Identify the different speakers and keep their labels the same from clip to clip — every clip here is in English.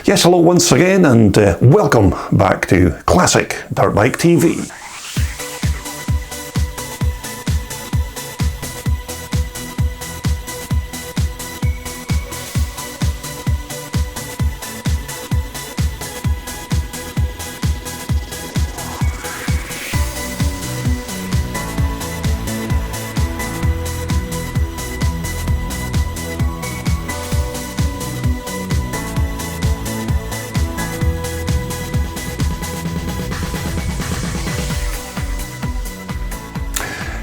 Speaker 1: Yes, hello once again, and welcome back to Classic Dirt Bike TV.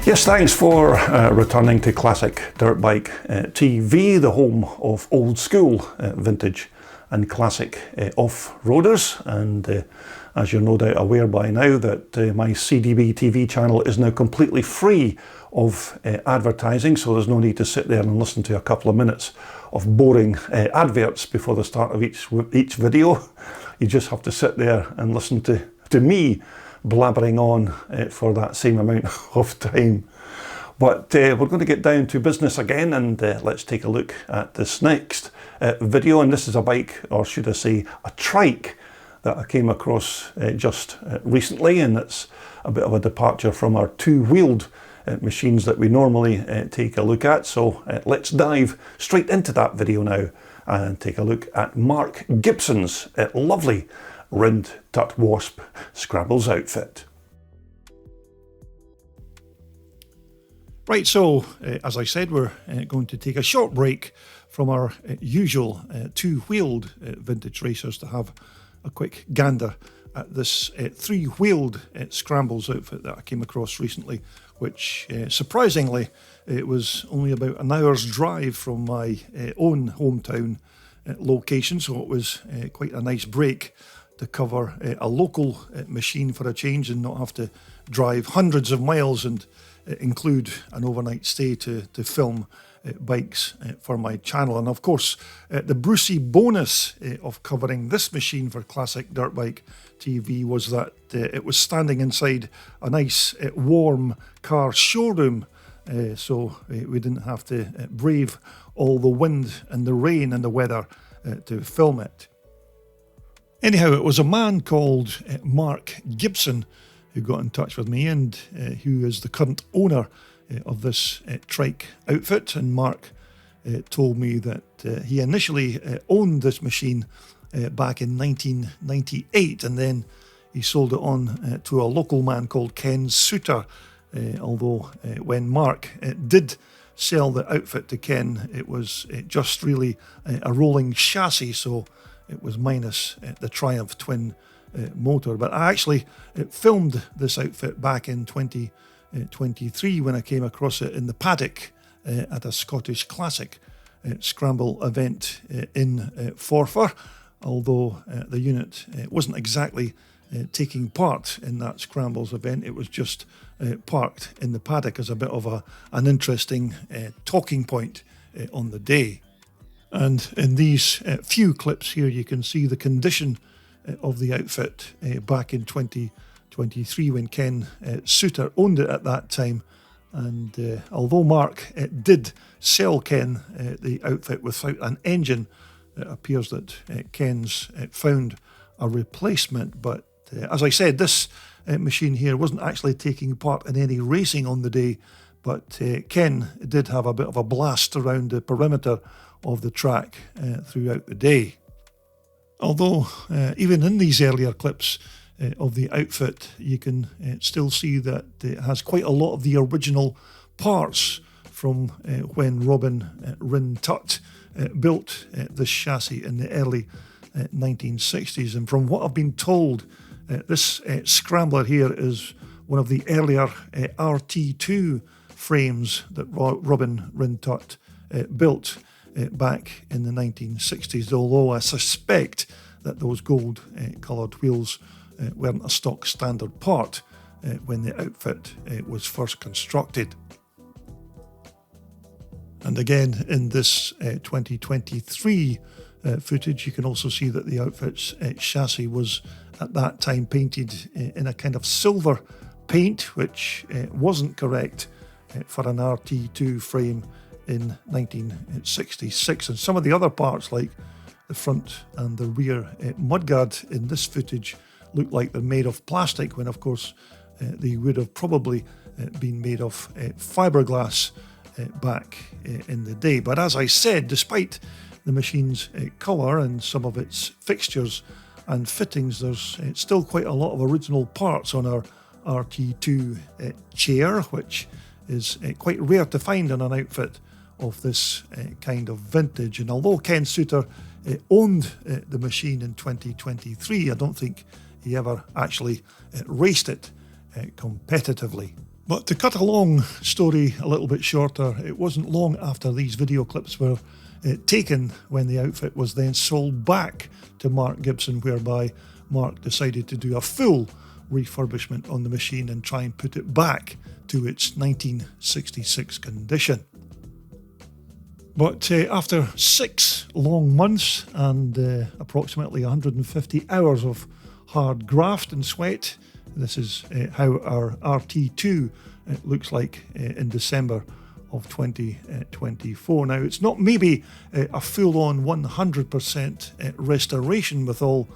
Speaker 1: Yes, thanks for returning to Classic Dirt Bike TV, the home of old school vintage and classic off-roaders. And as you're no doubt aware by now that my CDB TV channel is now completely free of advertising, so there's no need to sit there and listen to a couple of minutes of boring adverts before the start of each video. You just have to sit there and listen to me blabbering on for that same amount of time. But we're going to get down to business again, and let's take a look at this next video. And this is a bike, or should I say a trike, that I came across just recently, and it's a bit of a departure from our two-wheeled machines that we normally take a look at. So let's dive straight into that video now and take a look at Mark Gibson's lovely Rhind Tutt Wasp Scramblers outfit. Right, so as I said, we're going to take a short break from our usual two-wheeled vintage racers to have a quick gander at this three-wheeled Scramblers outfit that I came across recently, which surprisingly it was only about an hour's drive from my own hometown location, so it was quite a nice break to cover a local machine for a change and not have to drive hundreds of miles and include an overnight stay to film bikes for my channel. And of course, the Brucey bonus of covering this machine for Classic Dirt Bike TV was that it was standing inside a nice warm car showroom, so we didn't have to brave all the wind and the rain and the weather to film it. Anyhow, it was a man called Mark Gibson who got in touch with me, and who is the current owner of this trike outfit. And Mark told me that he initially owned this machine back in 1998, and then he sold it on to a local man called Ken Suter. Although when Mark did sell the outfit to Ken, it was just really a rolling chassis, so it was minus the Triumph twin motor. But I actually filmed this outfit back in 2023 when I came across it in the paddock at a Scottish Classic scramble event in Forfar, although the unit wasn't exactly taking part in that Scrambles event. It was just parked in the paddock as a bit of an interesting talking point on the day. And in these few clips here, you can see the condition of the outfit back in 2023 when Ken Suter owned it at that time. And although Mark did sell Ken the outfit without an engine, it appears that Ken's found a replacement. But as I said, this machine here wasn't actually taking part in any racing on the day, but Ken did have a bit of a blast around the perimeter of the track throughout the day. Although even in these earlier clips of the outfit, you can still see that it has quite a lot of the original parts from when Robin Rhind Tutt built this chassis in the early 1960s. And from what I've been told, this Scrambler here is one of the earlier RT2 frames that Robin Rhind Tutt built back in the 1960s, although I suspect that those gold coloured wheels weren't a stock standard part when the outfit was first constructed. And again, in this 2023 footage, you can also see that the outfit's chassis was at that time painted in a kind of silver paint, which wasn't correct for an RT2 frame in 1966. And some of the other parts, like The front and the rear mudguard in this footage look like they're made of plastic, when of course they would have probably been made of fiberglass back in the day. But as I said, despite the machine's colour and some of its fixtures and fittings, there's still quite a lot of original parts on our RT2 chair, which is quite rare to find in an outfit of this kind of vintage. And although Ken Suter owned the machine in 2023, I don't think he ever actually raced it competitively. But to cut a long story a little bit shorter, it wasn't long after these video clips were taken when the outfit was then sold back to Mark Gibson, whereby Mark decided to do a full refurbishment on the machine and try and put it back to its 1966 condition. But after 6 long months and approximately 150 hours of hard graft and sweat, this is how our RT2 looks like in December of 2024. Now, it's not maybe a full-on 100% restoration with all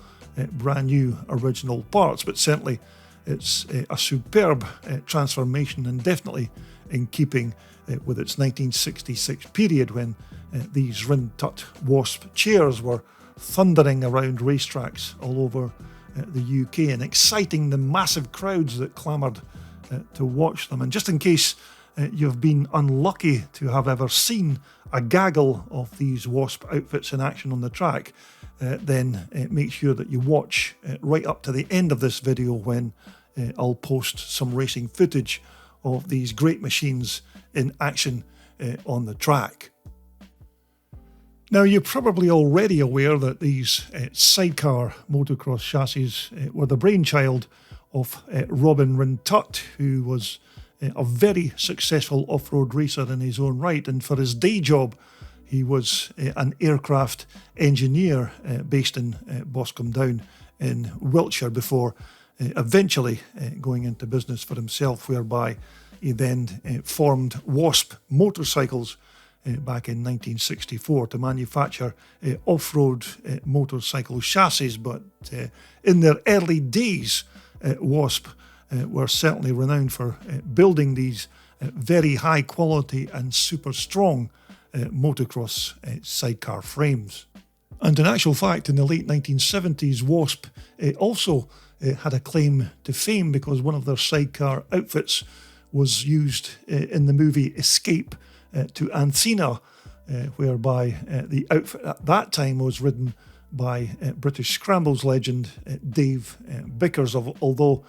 Speaker 1: brand new original parts, but certainly it's a superb transformation, and definitely in keeping with its 1966 period, when these Rhind Tutt Wasp chairs were thundering around racetracks all over the UK and exciting the massive crowds that clamoured to watch them. And just in case you've been unlucky to have ever seen a gaggle of these Wasp outfits in action on the track, then make sure that you watch right up to the end of this video, when I'll post some racing footage of these great machines in action on the track. Now, you're probably already aware that these sidecar motocross chassis were the brainchild of Robin Rhind Tutt, who was a very successful off-road racer in his own right, and for his day job he was an aircraft engineer based in Boscombe Down in Wiltshire, before eventually going into business for himself, whereby he then formed Wasp Motorcycles back in 1964 to manufacture off-road motorcycle chassis. But in their early days, Wasp were certainly renowned for building these very high quality and super strong motocross sidecar frames. And in actual fact, in the late 1970s, Wasp also had a claim to fame, because one of their sidecar outfits was used in the movie Escape to Ancina, whereby the outfit at that time was ridden by British Scramblers legend Dave Bickers, although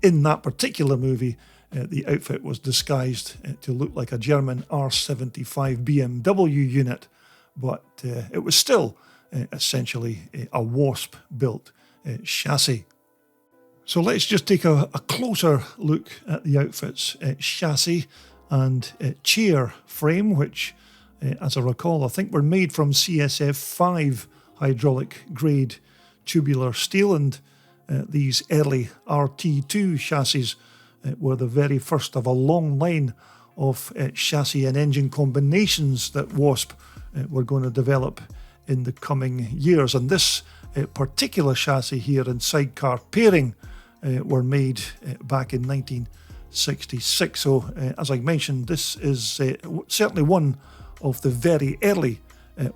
Speaker 1: in that particular movie the outfit was disguised to look like a German R75 BMW unit, but it was still essentially a Wasp-built chassis. So let's just take a closer look at the outfit's chassis and chair frame, which, as I recall, I think were made from CSF 5 hydraulic grade tubular steel, and these early RT2 chassis were the very first of a long line of chassis and engine combinations that Wasp were going to develop in the coming years. And this particular chassis here and sidecar pairing were made back in 1966. So as I mentioned, this is certainly one of the very early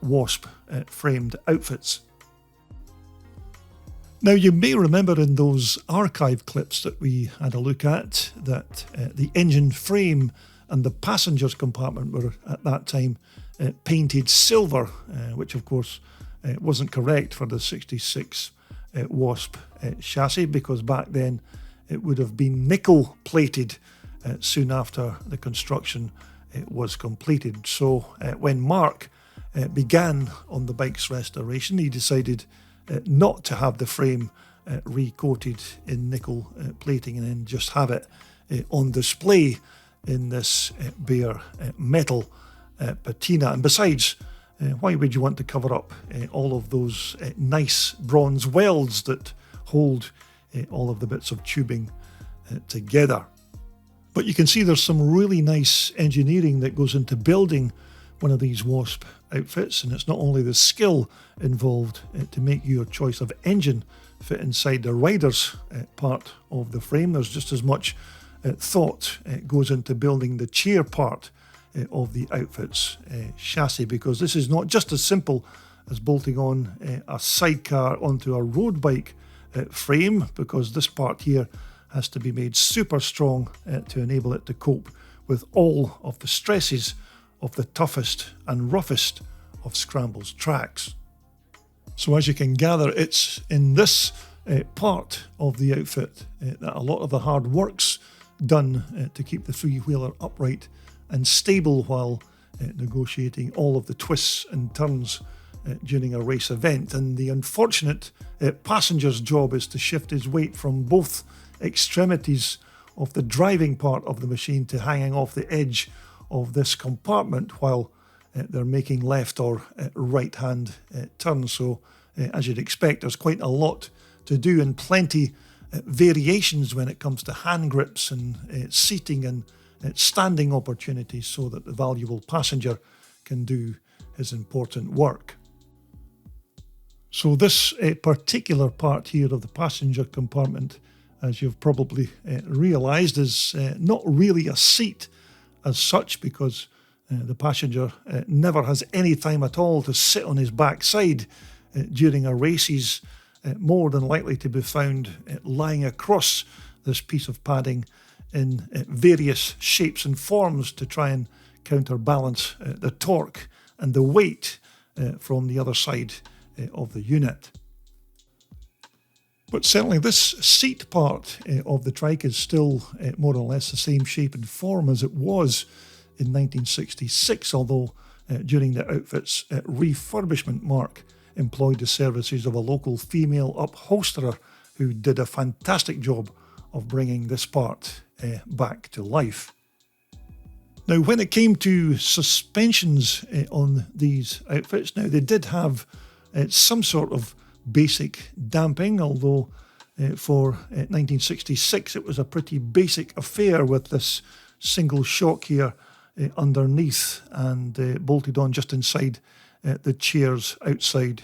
Speaker 1: Wasp framed outfits. Now, you may remember in those archive clips that we had a look at that the engine frame and the passenger's compartment were at that time painted silver, which of course wasn't correct for the 66 Wasp chassis, because back then it would have been nickel plated soon after the construction was completed. So when Mark began on the bike's restoration, he decided not to have the frame recoated in nickel plating and then just have it on display in this bare metal patina. And besides, why would you want to cover up all of those nice bronze welds that hold all of the bits of tubing together? But you can see there's some really nice engineering that goes into building one of these Wasp outfits, and it's not only the skill involved to make your choice of engine fit inside the rider's part of the frame. There's just as much thought goes into building the chair part of the outfit's chassis, because this is not just as simple as bolting on a sidecar onto a road bike frame, because this part here has to be made super strong to enable it to cope with all of the stresses of the toughest and roughest of Scramblers tracks. So as you can gather, it's in this part of the outfit that a lot of the hard work's done to keep the three-wheeler upright and stable while negotiating all of the twists and turns during a race event. And the unfortunate passenger's job is to shift his weight from both extremities of the driving part of the machine to hanging off the edge of this compartment while they're making left or right hand turns. So as you'd expect, there's quite a lot to do and plenty variations when it comes to hand grips and seating and standing opportunities, so that the valuable passenger can do his important work. So this particular part here of the passenger compartment, as you've probably realised, is not really a seat as such, because the passenger never has any time at all to sit on his backside during a race. He's more than likely to be found lying across this piece of padding in various shapes and forms to try and counterbalance the torque and the weight from the other side of the unit. But certainly this seat part of the trike is still more or less the same shape and form as it was in 1966, although during the outfit's refurbishment, Mark employed the services of a local female upholsterer who did a fantastic job of bringing this part back to life. Now, when it came to suspensions on these outfits, now they did have some sort of basic damping, although for 1966 it was a pretty basic affair with this single shock here underneath and bolted on just inside the chair's outside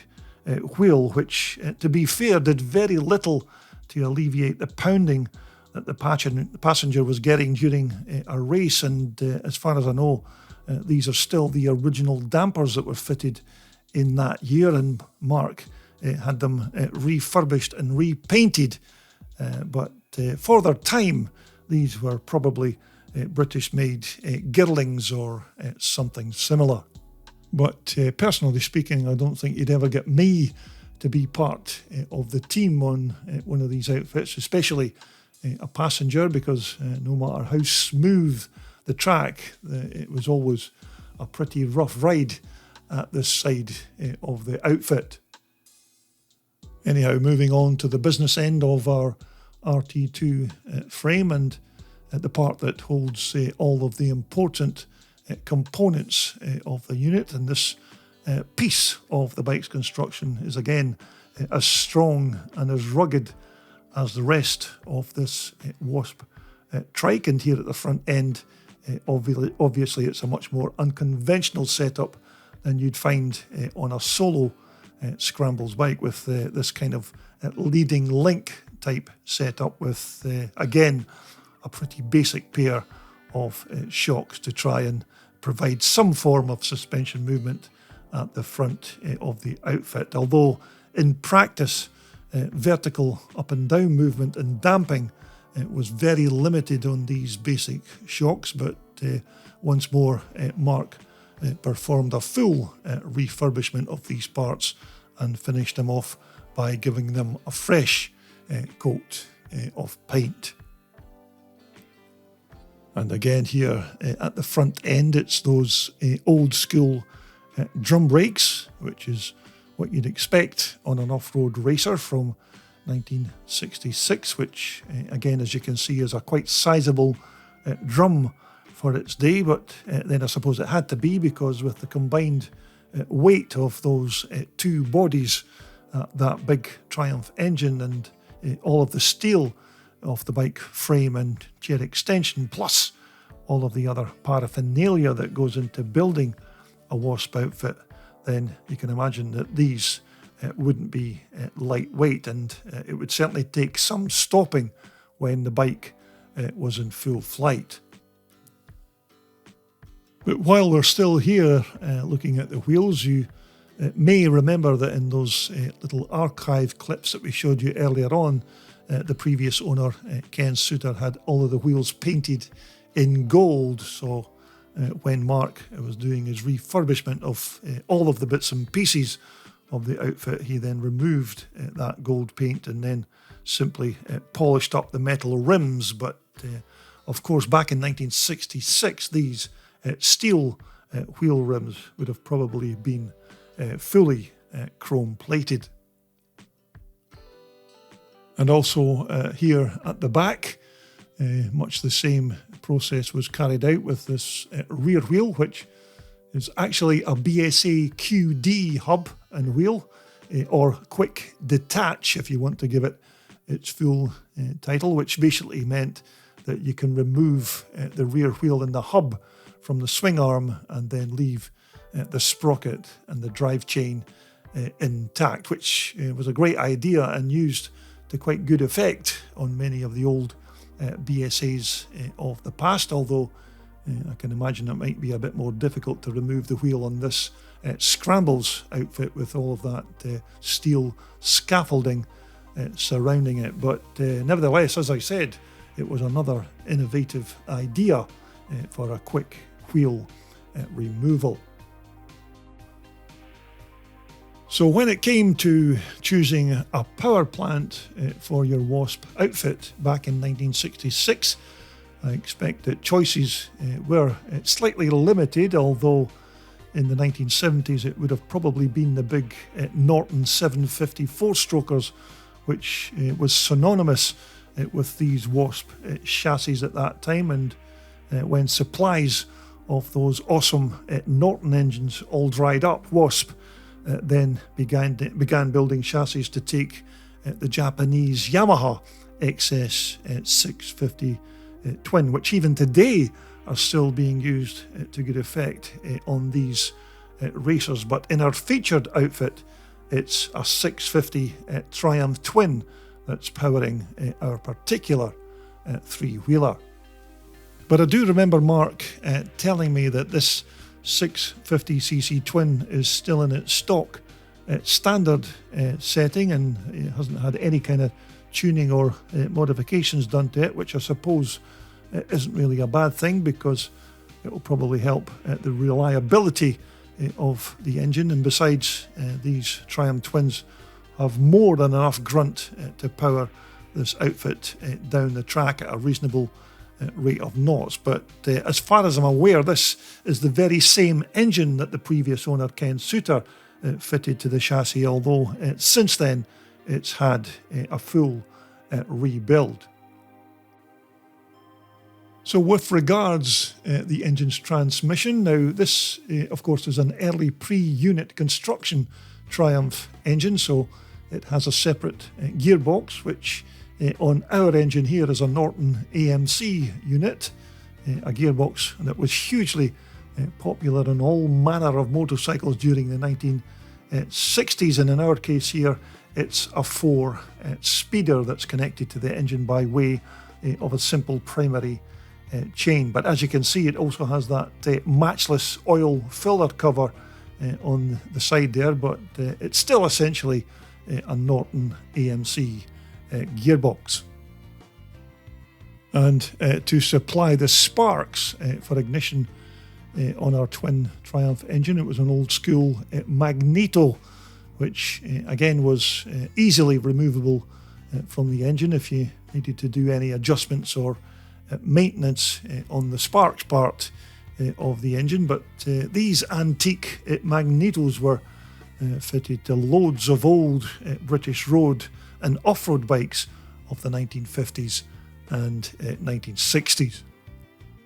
Speaker 1: wheel, which, to be fair, did very little to alleviate the pounding that the passenger was getting during a race. And as far as I know, these are still the original dampers that were fitted in that year, and Mark had them refurbished and repainted. But for their time, these were probably British-made Girlings or something similar. But personally speaking, I don't think you'd ever get me to be part of the team on one of these outfits, especially a passenger, because no matter how smooth the track, it was always a pretty rough ride at this side of the outfit. Anyhow, moving on to the business end of our RT2 frame and the part that holds all of the important components of the unit. And this piece of the bike's construction is again as strong and as rugged as the rest of this Wasp trike. And here at the front end, obviously it's a much more unconventional setup than you'd find on a solo Scramblers bike, with this kind of leading link type setup with, again, a pretty basic pair of shocks to try and provide some form of suspension movement at the front of the outfit. Although in practice, vertical up and down movement and damping was very limited on these basic shocks. But once more, Mark performed a full refurbishment of these parts and finished them off by giving them a fresh coat of paint. And again here at the front end, it's those old school drum brakes, which is what you'd expect on an off-road racer from 1966, which again, as you can see, is a quite sizable drum for its day. But then I suppose it had to be, because with the combined weight of those two bodies, that big Triumph engine and all of the steel of the bike frame and chair extension, plus all of the other paraphernalia that goes into building a Wasp outfit, then you can imagine that these wouldn't be lightweight, and it would certainly take some stopping when the bike was in full flight. But while we're still here looking at the wheels, you may remember that in those little archive clips that we showed you earlier on, the previous owner, Ken Suter, had all of the wheels painted in gold. So when Mark was doing his refurbishment of all of the bits and pieces of the outfit, he then removed that gold paint and then simply polished up the metal rims. But of course, back in 1966, these steel wheel rims would have probably been fully chrome plated. And also here at the back, much the same process was carried out with this rear wheel, which is actually a BSA QD hub and wheel, or quick detach if you want to give it its full title, which basically meant that you can remove the rear wheel and the hub from the swing arm and then leave the sprocket and the drive chain intact, which was a great idea and used to quite good effect on many of the old BSAs of the past, although I can imagine it might be a bit more difficult to remove the wheel on this Scramblers outfit with all of that steel scaffolding surrounding it. But nevertheless, as I said, it was another innovative idea for a quick wheel removal. So when it came to choosing a power plant for your Wasp outfit back in 1966, I expect that choices were slightly limited, although in the 1970s it would have probably been the big Norton 750 4-strokers, which was synonymous with these Wasp chassis at that time. And when supplies of those awesome Norton engines all dried up, Wasp then began building chassis to take the Japanese Yamaha XS 650 twin, which even today are still being used to good effect on these racers. But in our featured outfit, it's a 650 Triumph twin that's powering our particular three-wheeler. But I do remember Mark telling me that this 650cc twin is still in its stock standard setting, and it hasn't had any kind of tuning or modifications done to it, which I suppose isn't really a bad thing, because it will probably help the reliability of the engine. And besides, these Triumph twins have more than enough grunt to power this outfit down the track at a reasonable rate of knots. But as far as I'm aware, this is the very same engine that the previous owner, Ken Suter, fitted to the chassis, although since then it's had a full rebuild. So with regards the engine's transmission, now this of course is an early pre-unit construction Triumph engine, so it has a separate gearbox, which on our engine here is a Norton AMC unit, a gearbox that was hugely popular on all manner of motorcycles during the 1960s, and in our case here it's a 4-speeder that's connected to the engine by way of a simple primary chain. But as you can see, it also has that matchless oil filler cover on the side there, but it's still essentially a Norton AMC gearbox. And to supply the sparks for ignition on our twin Triumph engine, it was an old school magneto, which again was easily removable from the engine if you needed to do any adjustments or maintenance on the sparks part of the engine. But these antique magnetos were fitted to loads of old British road and off-road bikes of the 1950s and 1960s.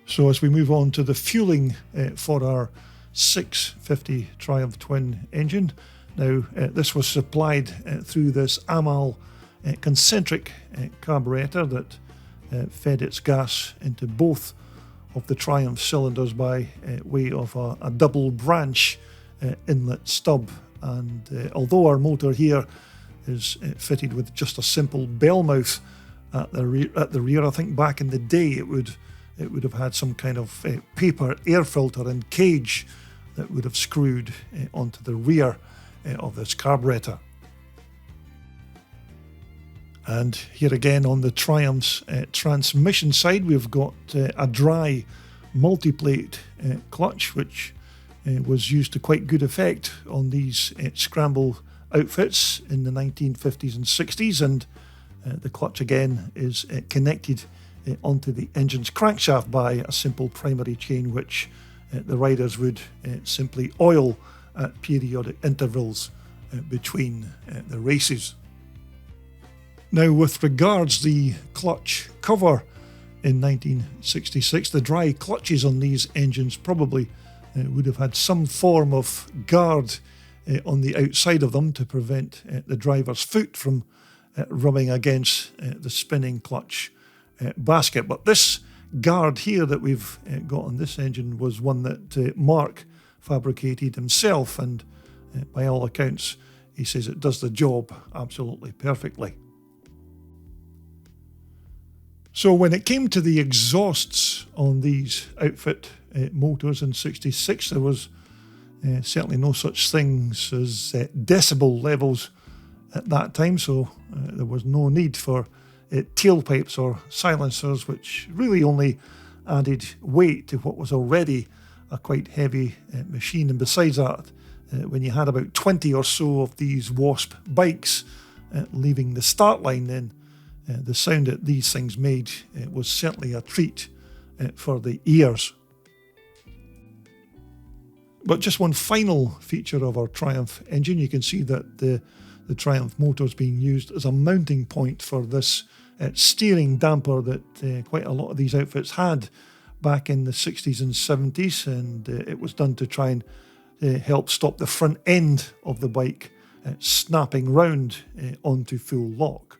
Speaker 1: So as we move on to the fueling for our 650 Triumph twin engine, now this was supplied through this Amal concentric carburetor that fed its gas into both of the Triumph cylinders by way of a double branch inlet stub. And although our motor here is fitted with just a simple bell mouth at the rear, I think back in the day it would have had some kind of paper air filter and cage that would have screwed onto the rear of this carburetor. And here again on the Triumph's transmission side, we've got a dry multi-plate clutch, which was used to quite good effect on these scramble outfits in the 1950s and 60s. And the clutch again is connected onto the engine's crankshaft by a simple primary chain, which the riders would simply oil at periodic intervals between the races. Now, with regards the clutch cover in 1966, the dry clutches on these engines probably would have had some form of guard on the outside of them to prevent the driver's foot from rubbing against the spinning clutch basket. But this guard here that we've got on this engine was one that Mark fabricated himself, and by all accounts he says it does the job absolutely perfectly. So when it came to the exhausts on these outfit motors in 66, there was certainly no such things as decibel levels at that time, so there was no need for tailpipes or silencers, which really only added weight to what was already a quite heavy machine. And besides that, when you had about 20 or so of these Wasp bikes leaving the start line, then the sound that these things made was certainly a treat for the ears. But just one final feature of our Triumph engine, you can see that the Triumph motor is being used as a mounting point for this steering damper that quite a lot of these outfits had back in the 60s and 70s, and it was done to try and help stop the front end of the bike snapping round onto full lock.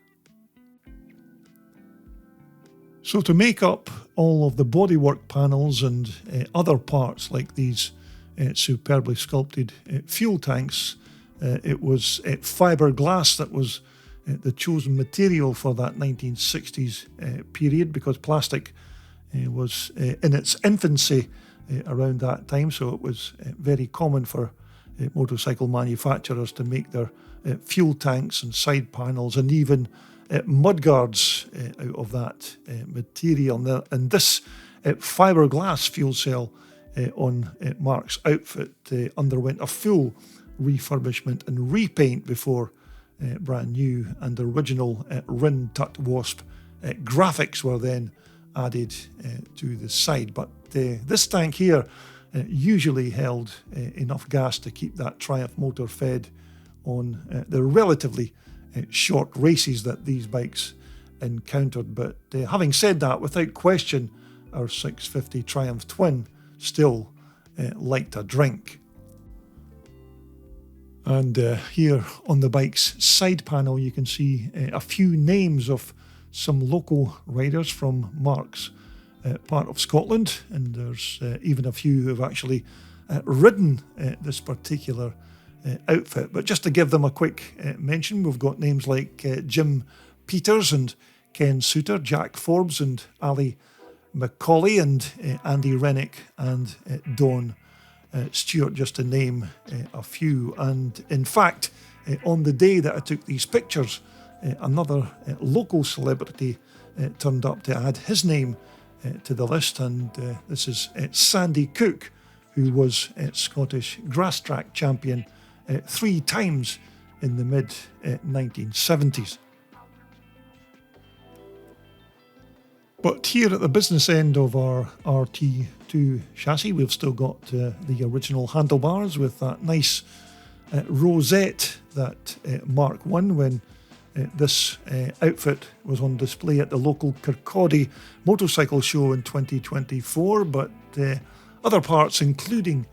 Speaker 1: So to make up all of the bodywork panels and other parts like these superbly sculpted fuel tanks, it was fiberglass that was the chosen material for that 1960s period, because plastic was in its infancy around that time, so it was very common for motorcycle manufacturers to make their fuel tanks and side panels and even mudguards out of that material. And this fiberglass fuel cell on Mark's outfit underwent a full refurbishment and repaint before brand new and original Rhind Tutt Wasp graphics were then added to the side. But this tank here usually held enough gas to keep that Triumph motor fed on the relatively short races that these bikes encountered. But having said that, without question, our 650 Triumph Twin still liked a drink. And here on the bike's side panel, you can see a few names of some local riders from Mark's part of Scotland, and there's even a few who have actually ridden this particular outfit. But just to give them a quick mention, we've got names like Jim Peters and Ken Suter, Jack Forbes and Ali McCauley, and Andy Rennick and Dawn Stewart, just to name a few. And in fact, on the day that I took these pictures, another local celebrity turned up to add his name to the list, and this is Sandy Cook, who was Scottish grass track champion 3 times in the mid-1970s. But here at the business end of our RT2 chassis, we've still got the original handlebars with that nice rosette that Mark won when this outfit was on display at the local Kirkcaldy motorcycle show in 2024. But other parts, including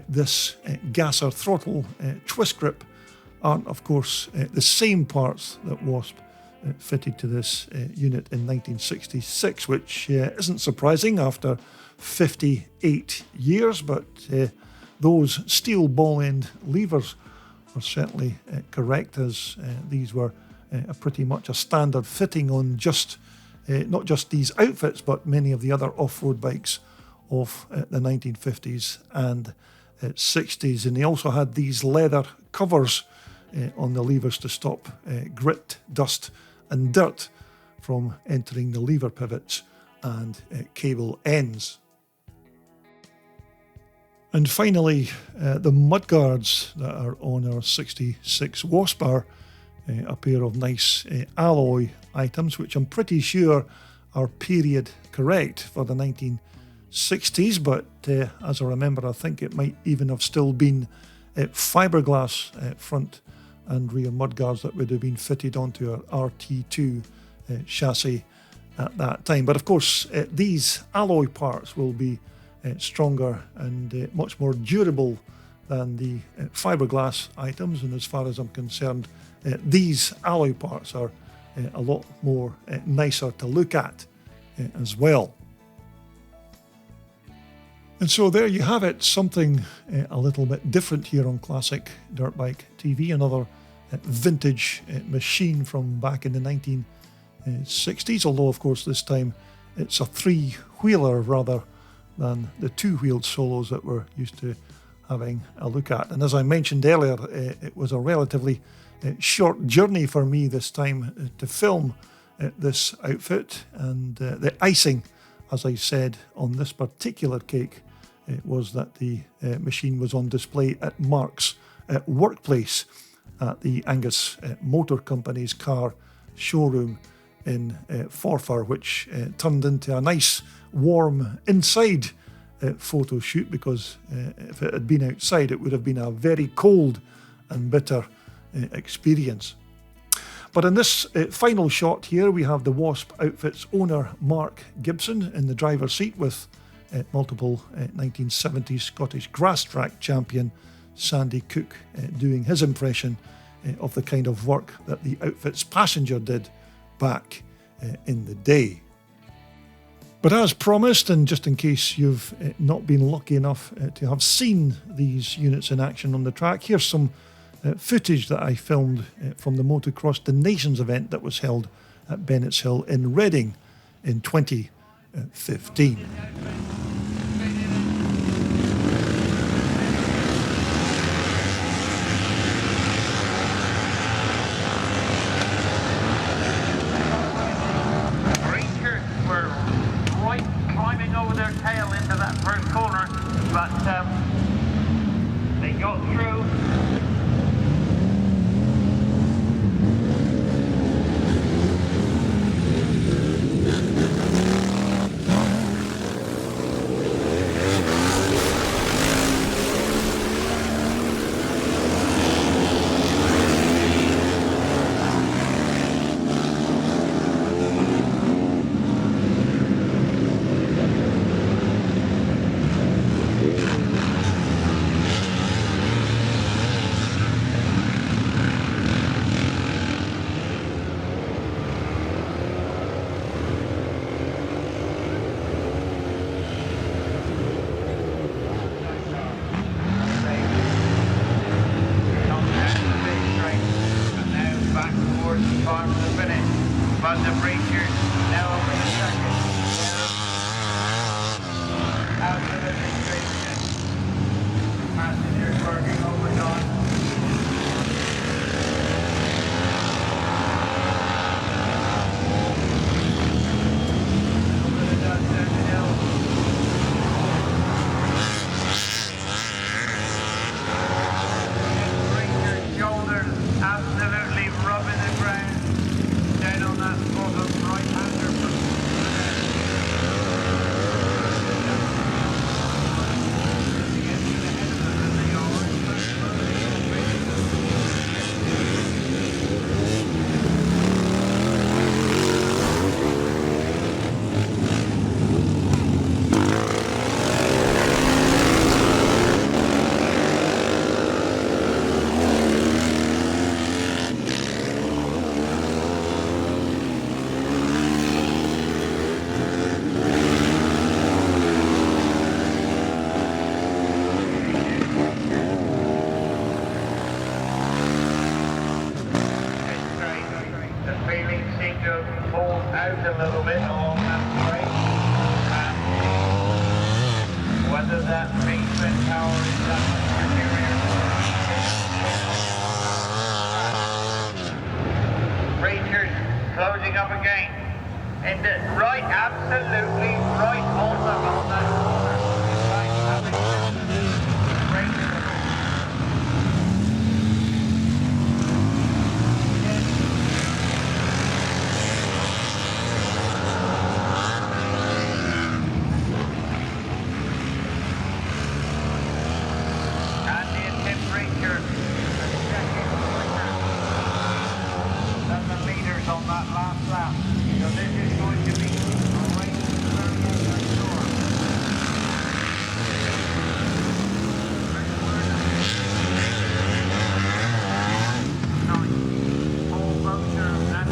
Speaker 1: this gasser throttle twist grip, aren't of course the same parts that Wasp fitted to this unit in 1966, which isn't surprising after 58 years, but those steel ball end levers are certainly correct, as these were pretty much a standard fitting on just not just these outfits, but many of the other off-road bikes of the 1950s and 60s. And they also had these leather covers on the levers to stop grit, dust and dirt from entering the lever pivots and cable ends. And finally, the mudguards that are on our 66 Wasp are a pair of nice alloy items, which I'm pretty sure are period correct for the 1960s, but as I remember, I think it might even have still been fiberglass front and rear mudguards that would have been fitted onto our RT2 chassis at that time. But of course, these alloy parts will be stronger and much more durable than the fiberglass items, and as far as I'm concerned, these alloy parts are a lot more nicer to look at as well. And so there you have it, something a little bit different here on Classic Dirt Bike TV, another vintage machine from back in the 1960s, although of course this time it's a three-wheeler rather than the two-wheeled solos that we're used to having a look at. And as I mentioned earlier, it was a relatively short journey for me this time to film this outfit, and the icing, as I said, on this particular cake was that the machine was on display at Mark's workplace at the Angus Motor Company's car showroom in Forfar, which turned into a nice warm inside photo shoot, because if it had been outside it would have been a very cold and bitter experience. But in this final shot here, we have the Wasp outfit's owner Mark Gibson in the driver's seat, with multiple 1970s Scottish grass track champion Sandy Cook doing his impression of the kind of work that the outfit's passenger did back in the day. But as promised, and just in case you've not been lucky enough to have seen these units in action on the track, here's some footage that I filmed from the Motocross The Nations event that was held at Bennett's Hill in Reading in 2015.
Speaker 2: They got through. But the breaker now over the second. Out of the registration. Passengers working overtime. Over the dust and the hill. Breaker shoulders absolutely rubbing the ground. Down on that bottom right-hander. just pulled out a little bit along that straight. And whether that basement tower is that much superior. Rangers closing up again. And right, absolutely right on that corner. Right, and the temperature than the meters on that last lap. So this is going to be a race very sure. All motor and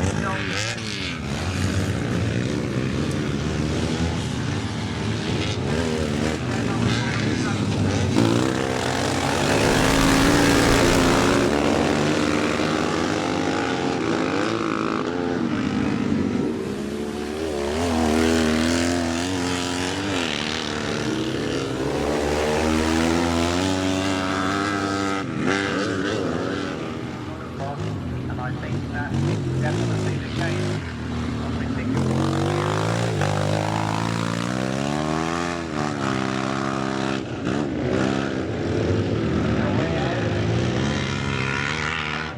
Speaker 2: and I think that's definitely the case. I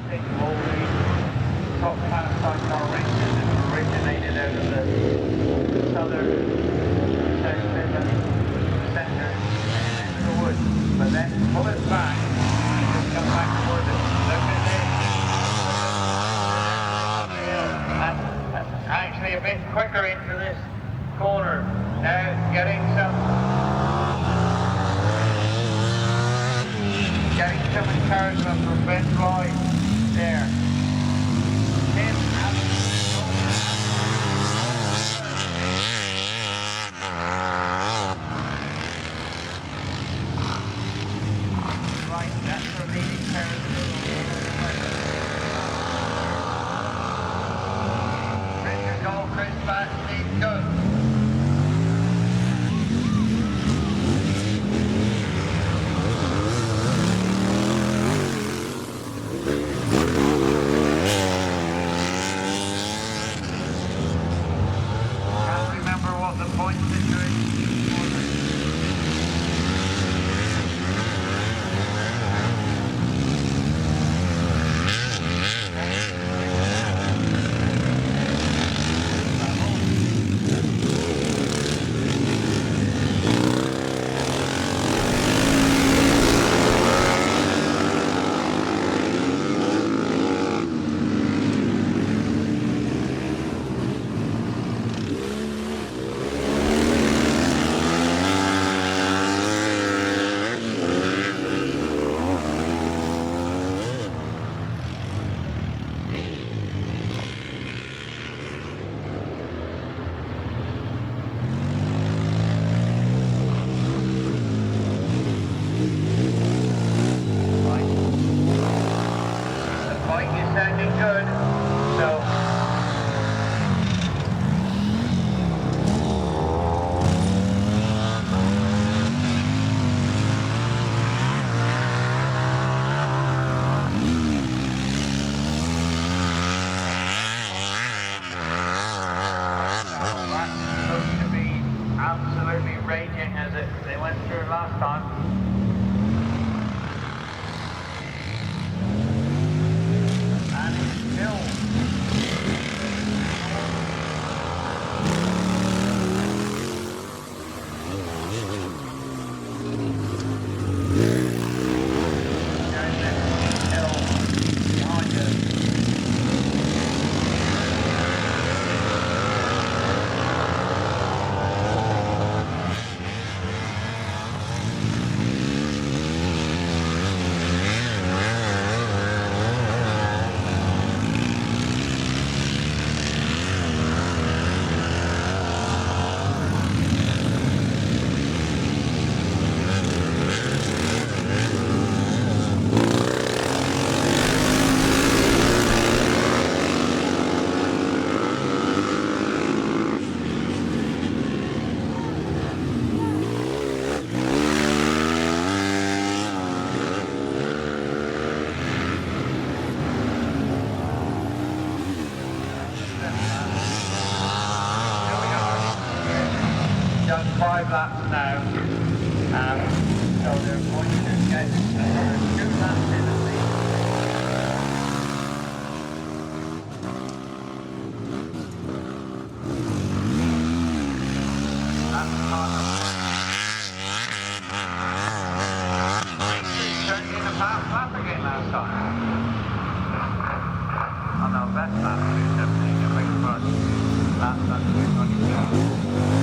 Speaker 2: think all the top class sidecar races have originated out of the southern, South Midland, centre, and into the woods. But then pull it back, just come back towards it. Look at this. Actually a bit quicker into this corner. Now getting some encouragement from Ben Rhind there. Right, that's the leading pair of the Chris back, lead good. Can't remember what the point situation was. Sounding good, so that's supposed to be absolutely raging as they went through last time. 5 laps now. So they're going to get another 2 laps in at least. That's turned in a fast lap again last time. Oh no, best lap 217, I beg your pardon. Last lap 222.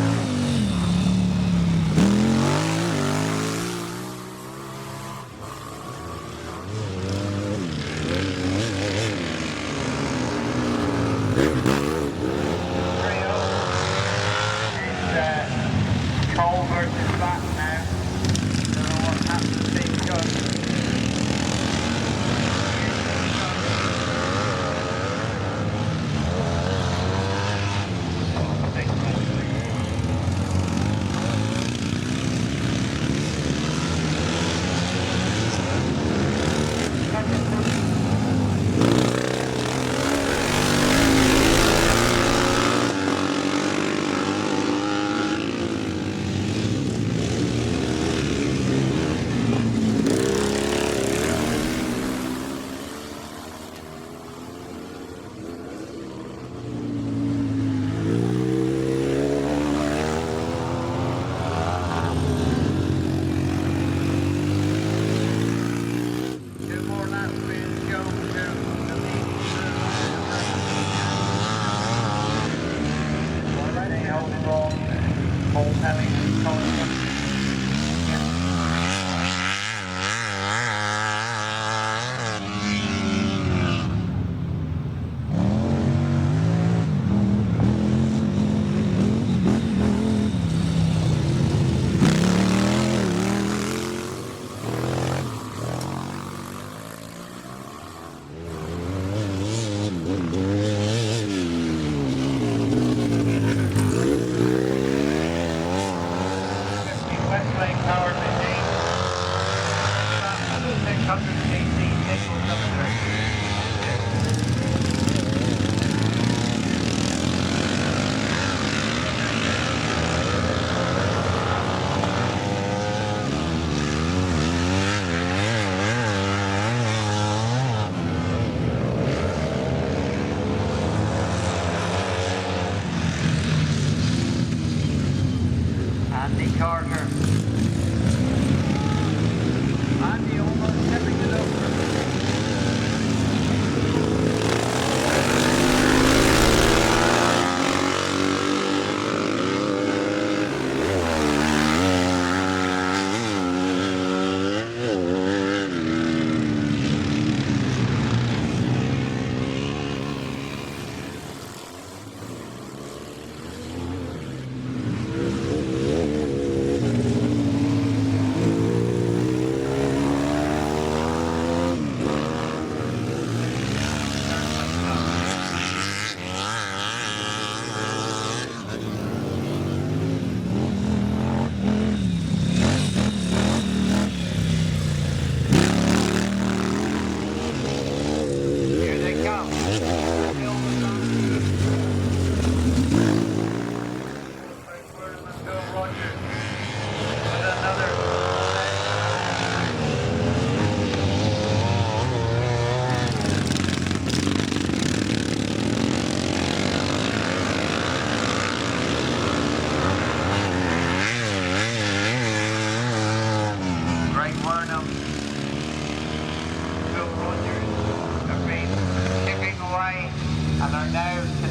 Speaker 2: and are now